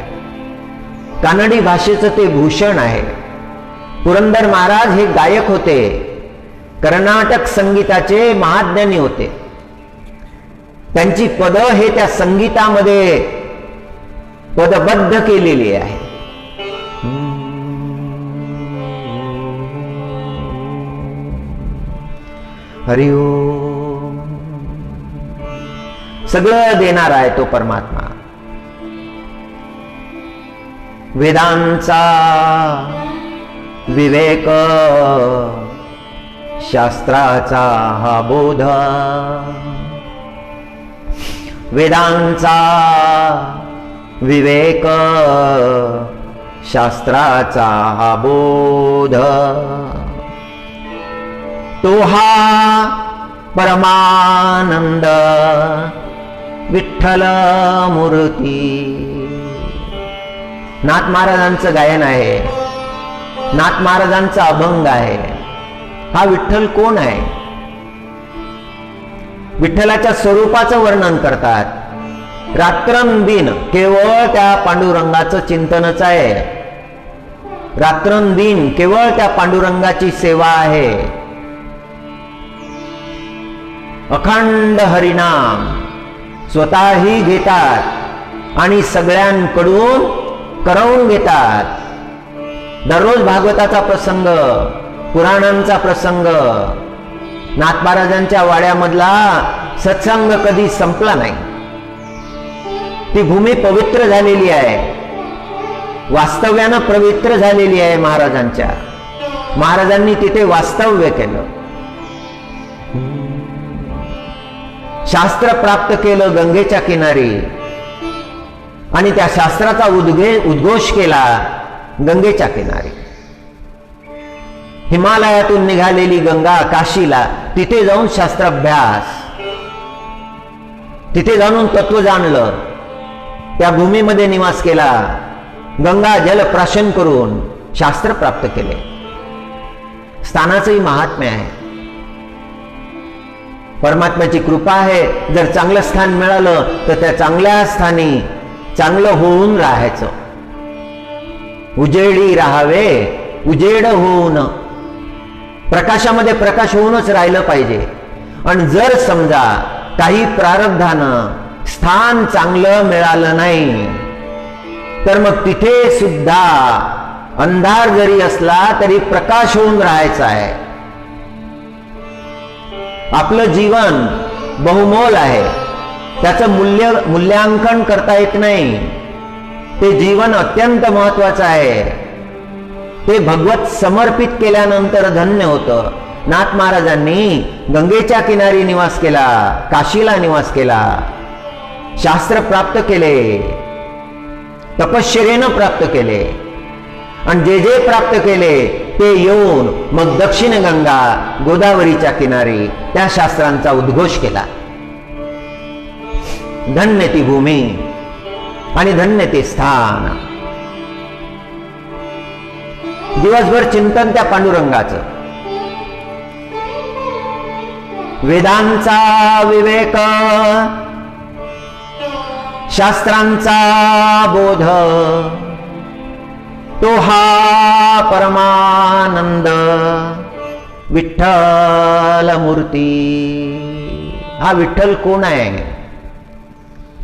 कानडी भाषेचं ते भूषण आहे. पुरंदर महाराज हे गायक होते, कर्नाटक संगीताचे महाज्ञानी होते. त्यांची पद हे त्या संगीतामध्ये पदबद्ध केलेली आहे. हरि ओम. सगळं देणारा आहे तो परमात्मा. वेदांचा विवेक, शास्त्राचा हा बोध, वेदांचा विवेक, शास्त्राचा हा बोध, तो हा परमानंद विठ्ठल मूर्ती. नाथ महाराजांचं गायन आहे, नाथ महाराजांचा अभंग आहे. हा विठ्ठल कोण आहे? विठ्ठलाच्या स्वरूपाचं वर्णन करतात. रात्रंदिन केवळ त्या पांडुरंगाचं चिंतनच आहे. रात्रंदिन केवळ त्या पांडुरंगाची सेवा आहे. अखंड हरिनाम स्वतःही घेतात आणि सगळ्यांकडून करवून घेतात. दररोज भागवताचा प्रसंग, पुराणांचा प्रसंग, नाथ महाराजांच्या वाड्यामधला सत्संग कधी संपला नाही. ती भूमी पवित्र झालेली आहे, वास्तव्यानं पवित्र झालेली आहे महाराजांच्या. महाराजांनी तिथे वास्तव्य केलं, शास्त्र प्राप्त केलं गंगेच्या किनारी आणि त्या शास्त्राचा उद्घोष केला गंगेच्या किनारी. हिमालयातून निघालेली गंगा काशीला, तिथे जाऊन शास्त्राभ्यास, तिथे जाऊन तत्व जाणलं, त्या भूमीमध्ये निवास केला, गंगा जल प्राशन करून शास्त्र प्राप्त केले. स्थानाचंही महात्म्य आहे. परमात्म्याची कृपा आहे. जर चांगलं स्थान मिळालं तर त्या चांगल्या स्थानी चांगलं होऊन राहायचं. उजेडी राहावे, उजेड होऊन, प्रकाशामध्ये प्रकाश होऊनच राहिलं पाहिजे. आणि जर समजा काही प्रारब्धानं स्थान चांगलं मिळालं नाही तर मग तिथे सुद्धा अंधार जरी असला तरी प्रकाश होऊन राहायचा आहे. आपलं जीवन बहुमोल आहे, त्याचं मूल्यांकन करता येत नाही. ते जीवन अत्यंत महत्वाचं आहे. ते भगवत समर्पित केल्यानंतर धन्य होतं. नाथ महाराजांनी गंगेच्या किनारी निवास केला, काशीला निवास केला, शास्त्र प्राप्त केले, तपश्चर्येनं प्राप्त केले आणि जे जे प्राप्त केले ते येऊन मग दक्षिण गंगा गोदावरीच्या किनारी त्या शास्त्रांचा उद्घोष केला. धन्य ती भूमी आणि धन्य ते स्थान. दिवसभर चिंतन त्या पांडुरंगाचं. वेदांचा विवेक, शास्त्रांचा बोध, तो हा परमानंद विठ्ठल मूर्ती. हा विठ्ठल कोण आहे?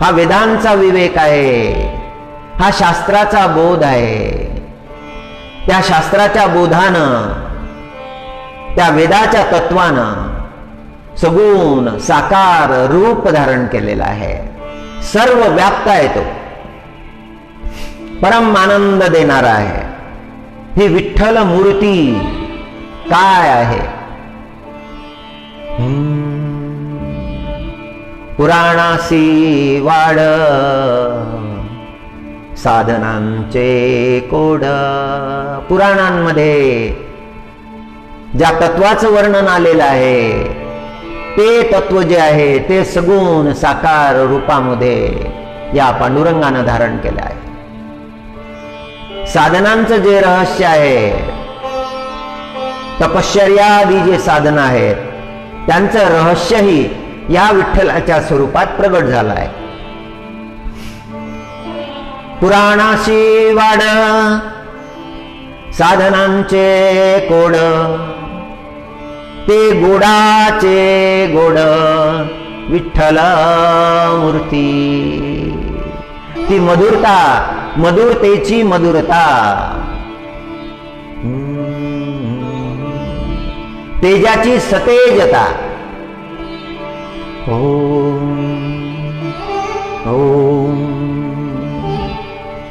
हा वेदांचा विवेक आहे, हा शास्त्राचा बोध आहे. त्या शास्त्राच्या बोधानं, त्या वेदाच्या तत्वानं सगुण साकार रूप धारण केलेला आहे. सर्व व्याप्त आहे तो, परम आनंद देणारा आहे. ही विठ्ठल मूर्ती काय आहे? पुराणासी वाड साधनांचे कोड. पुराणांमध्ये ज्या तत्वाचं वर्णन आलेलं आहे ते तत्व जे आहे ते सगुण साकार रूपामध्ये या पांडुरंगानं धारण केलं आहे. साधनांचं जे रहस्य आहे, तपश्चर्यादी जे साधन आहेत त्यांचं रहस्यही या विठ्ठलाच्या स्वरूपात प्रगट झालं आहे. पुराणाशी वाड साधनांचे कोड, ते गोडाचे गोड विठ्ठल मूर्ती. ती मधुरता, मधुरतेची मधुरता, तेजाची सतेजता. ओम ओम.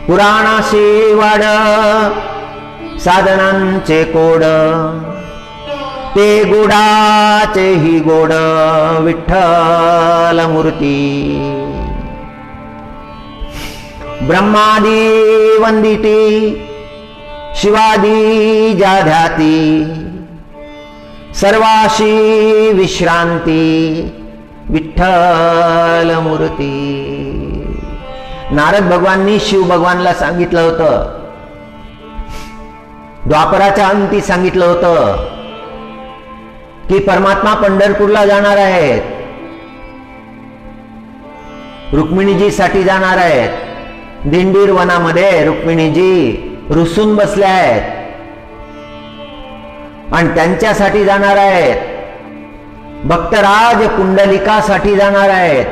पुराणाशी वाड साधनांचे कोड, ते गोडाचे ही गोड विठ्ठल मूर्ती. ब्रह्मादी वंदिती शिवादी जाध्याती, सर्वाशी विश्रांती विठ्ठल मूर्ती. नारद भगवाननी शिव भगवानला सांगितलं होतं, द्वापराच्या अंती सांगितलं होतं की परमात्मा पंढरपूरला जाणार आहेत, रुक्मिणीजीसाठी जाणार आहेत. दिंडीर वनामध्ये रुक्मिणीजी रुसून बसल्या आहेत आणि त्यांच्यासाठी जाणार आहेत. भक्तराज पुंडलिकासाठी जाणार आहेत.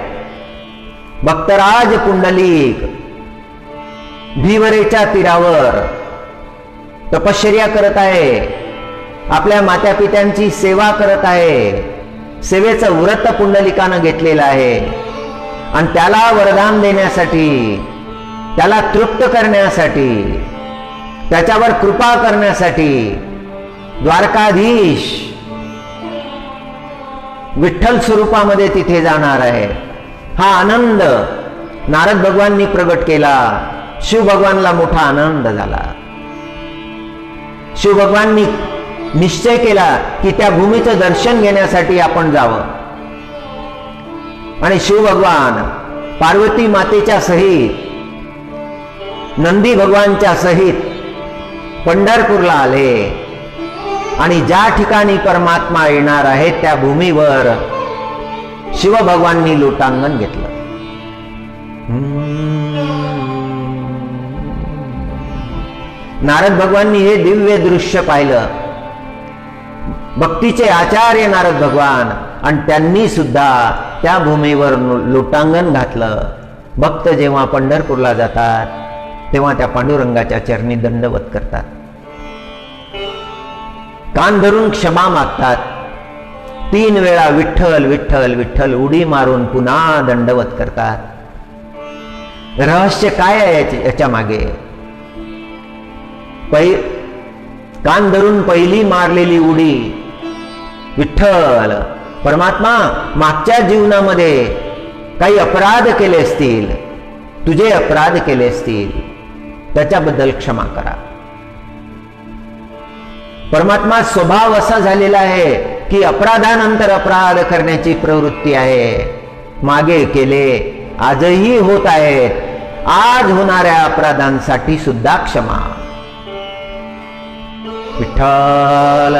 भक्तराज पुंडलिक भीवरेच्या तीरावर तपश्चर्या करत आहे, आपल्या माता पित्यांची सेवा करत आहे. सेवेचं व्रत पुंडलिकानं घेतलेलं आहे आणि त्याला वरदान देण्यासाठी, त्याला तृप्त करण्यासाठी, त्याच्यावर कृपा करण्यासाठी द्वारकाधीश विठ्ठल स्वरूपामध्ये तिथे जाणार आहे. हा आनंद नारद भगवाननी प्रगट केला. शिव भगवानला मोठा आनंद झाला. शिव भगवाननी निश्चय केला की त्या भूमीचं दर्शन घेण्यासाठी आपण जावं. आणि शिव भगवान पार्वती मातेच्या सहित, नंदी भगवानच्या सहित पंढरपूरला आले आणि ज्या ठिकाणी परमात्मा येणार आहे त्या भूमीवर शिवभगवाननी लोटांगण घेतलं. नारद भगवाननी हे दिव्य दृश्य पाहिलं. भक्तीचे आचार्य नारद भगवान, आणि त्यांनी सुद्धा त्या भूमीवर लोटांगण घातलं. भक्त जेव्हा पंढरपूरला जातात तेव्हा त्या पांडुरंगाच्या चरणी दंडवत करतात, कान धरून क्षमा मागतात. 3 वेळा विठ्ठल विठ्ठल विठ्ठल उडी मारून पुन्हा दंडवत करतात. रहस्य काय आहे याच्या मागे? कान धरून पहिली मारलेली उडी विठ्ठल परमात्मा मागच्या जीवनामध्ये काही अपराध केले असतील, तुझे अपराध केले असतील, त्याच्याबद्दल क्षमा करा. परमात्मा स्वभाव असा झालेला आहे की अपराधानंतर अपराध करण्याची प्रवृत्ती आहे. मागे केले, आजही होत आहेत. आज होणाऱ्या अपराधांसाठी सुद्धा क्षमा. विठ्ठल.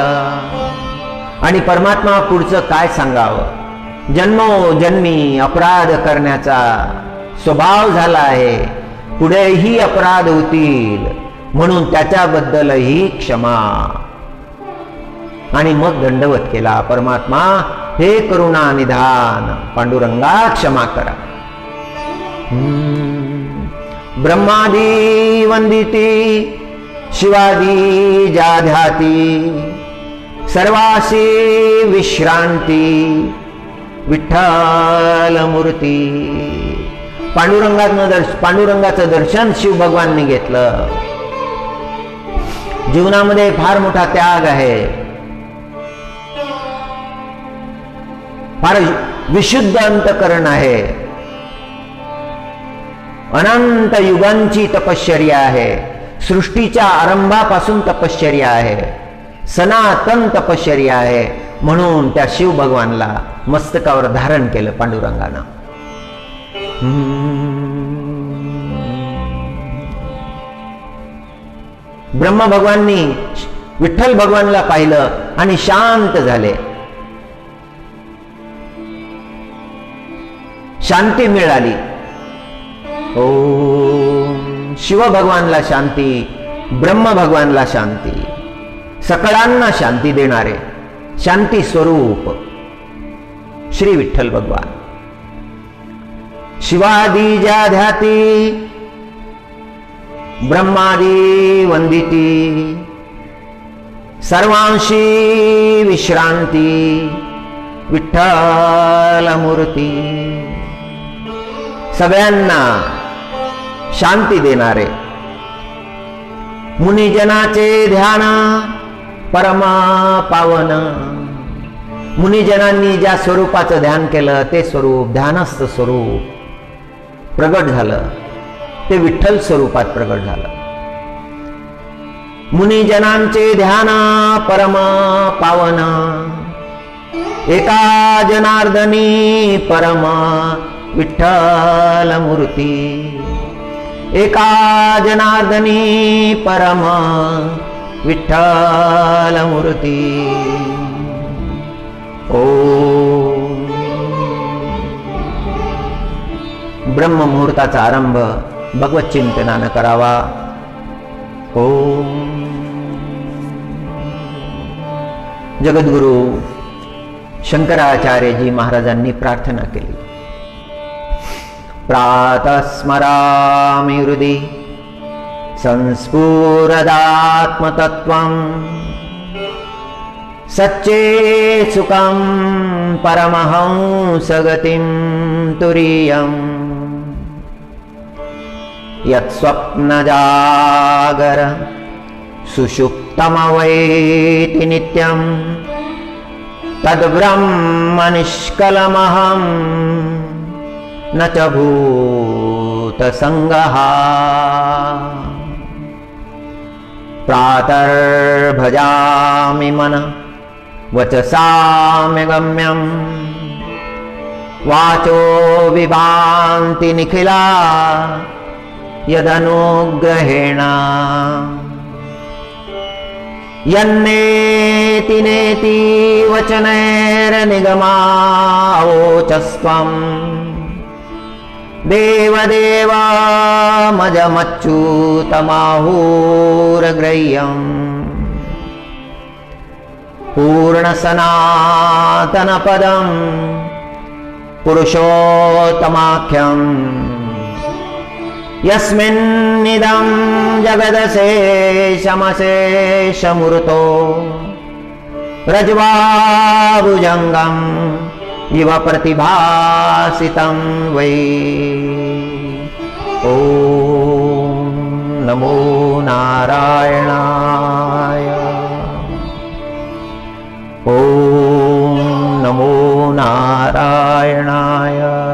आणि परमात्मा पुढचं काय सांगावं? जन्मोजन्मी अपराध करण्याचा स्वभाव झाला आहे, पुढेही अपराध होतील, म्हणून त्याच्याबद्दलही क्षमा. आणि मग दंडवत केला. परमात्मा हे करुणा निधान पांडुरंगा क्षमा करा. ब्रह्मादी वंदिती शिवादी जाध्याती, सर्वासी विश्रांती विठ्ठल मूर्ती. पांडुरंगाचं दर्शन शिव भगवाननी घेतलं. जीवनामध्ये फार मोठा त्याग आहे. फार विशुद्ध अंतकरण आहे, अनंत युगांची तपश्चर्या आहे, सृष्टीच्या आरंभापासून तपश्चर्या आहे, सनातन तपश्चर्या आहे. म्हणून त्या शिव भगवानला मस्तकावर धारण केलं पांडुरंगानं. ब्रह्म भगवाननी विठ्ठल भगवानला पाहिलं आणि शांत झाले, शांती मिळाली. ओम शिव भगवानला शांती, ब्रह्म भगवानला शांती, सकळांना शांती देणारे शांती स्वरूप श्री विठ्ठल भगवान. शिवादी ज्या ध्याती ब्रह्मादी वंदिती, सर्वांशी विश्रांती विठ्ठल मूर्ती. सगळ्यांना शांती देणारे मुनिजनाचे ध्यान परम पावन. मुनिजनांनी ज्या स्वरूपाचं ध्यान केलं ते स्वरूप, ध्यानस्थ स्वरूप प्रगट झालं, ते विठ्ठल स्वरूपात प्रगट झालं. मुनिजनांचे ध्यान परम पावन, एका जनार्दनी परम विठ्ठल मूर्ती. एका जनार्दनी परम विठ्ठल मूर्ती. ओम. ब्रह्म मुहूर्ताचा आरंभ भगवत चिंतनानं करावा. ओम. जगद्गुरु शंकराचार्यजी महाराजांनी प्रार्थना केली. प्रातः स्मरामि हृदि संस्फुरदात्मतत्त्वं, सच्चेत्सुखं परमहंसगतिं तुरीयम्. यत्स्वप्नजागर सुषुप्तमवैति नित्यं, तद्ब्रह्म निष्कलमहं न च भूतसंगः. प्रातर्भजामि मन वचसाम्यगम्यं, वाचो विभान्ति निखिला यदनुग्रहेण. यन्नेति नेति वचनैर्निगमावोचस्त्वं, देवदेव मजमच्युतमाहूरग्रह्यम्. पूर्णसनातनपदं पुरुषोत्तमाख्यं, यस्मिन्निदं जगदशेषमशेषमूर्तो, रज्वाभुजङ्गम् इव प्रतिभासितं वै. ओम नमो नारायणाय. ओम नमो नारायणाय.